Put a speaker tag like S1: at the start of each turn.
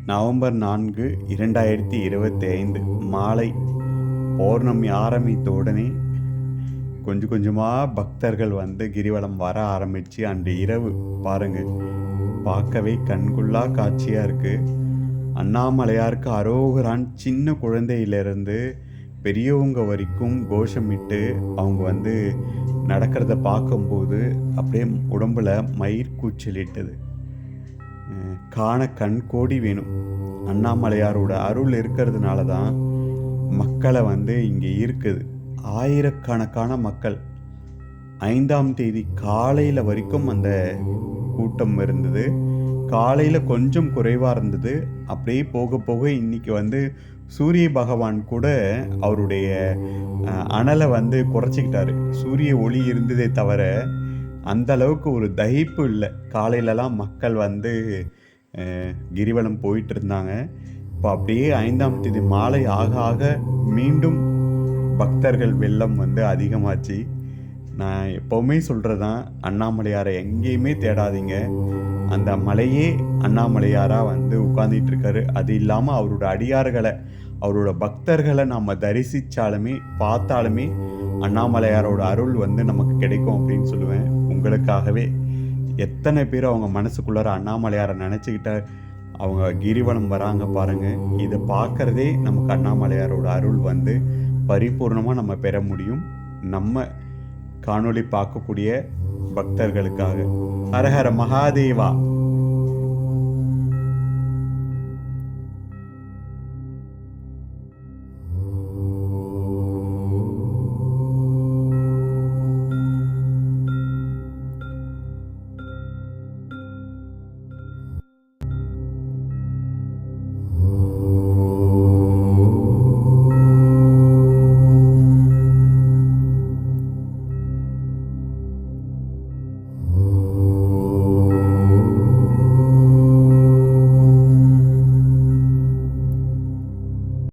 S1: November 4, 2025 மாலை பௌர்ணமி ஆரம்பித்த உடனே கொஞ்சம் கொஞ்சமாக பக்தர்கள் வந்து கிரிவலம் வர ஆரம்பித்து அன்று இரவு பாருங்கள், பார்க்கவே கண்கொள்ளா காட்சியாக இருக்குது. அண்ணாமலையாருக்கு அரோகரான் சின்ன குழந்தையிலேருந்து பெரியவங்க வரைக்கும் கோஷமிட்டு அவங்க வந்து நடக்கிறத பார்க்கும்போது அப்படியே உடம்புல மயிர் கூச்சலிட்டது. காண கண் கோடி வேணும். அண்ணாமலையாரோட அருள் இருக்கிறதுனால தான் மக்களை வந்து இங்கே இருக்குது. ஆயிரக்கணக்கான மக்கள் 5ஆம் தேதி காலையில் வரைக்கும் அந்த கூட்டம் இருந்தது. காலையில் கொஞ்சம் குறைவாக இருந்தது. அப்படியே போக போக இன்னைக்கு வந்து சூரிய பகவான் கூட அவருடைய அனலை வந்து குறைச்சிக்கிட்டாரு. சூரிய ஒளி இருந்ததே தவிர அந்த அளவுக்கு ஒரு தகிப்பு இல்லை. காலையிலலாம் மக்கள் வந்து கிரிவலம் போயிட்டு இருந்தாங்க. இப்போ அப்படியே 5ஆம் தேதி மாலை ஆக ஆக மீண்டும் பக்தர்கள் வெள்ளம் வந்து அதிகமாச்சு. நான் எப்போவுமே சொல்கிறதான், அண்ணாமலையாரை எங்கேயுமே தேடாதீங்க. அந்த மலையே அண்ணாமலையாராக வந்து உட்கார்ந்துட்டுருக்காரு. அது இல்லாமல் அவரோட அடியார்களை, அவரோட பக்தர்களை நம்ம தரிசித்தாலுமே பார்த்தாலுமே அண்ணாமலையாரோட அருள் வந்து நமக்கு கிடைக்கும் அப்படின்னு சொல்லுவேன். உங்களுக்காகவே எத்தனை பேர் அவங்க மனசுக்குள்ளார அண்ணாமலையாரை நினச்சிக்கிட்ட அவங்க கிரிவலம் வராங்க பாருங்கள். இதை பார்க்குறதே நமக்கு அண்ணாமலையாரோட அருள் வந்து பரிபூர்ணமாக நம்ம பெற முடியும். நம்ம காணொளி பார்க்கக்கூடிய பக்தர்களுக்காக. ஹரஹர மகாதேவா.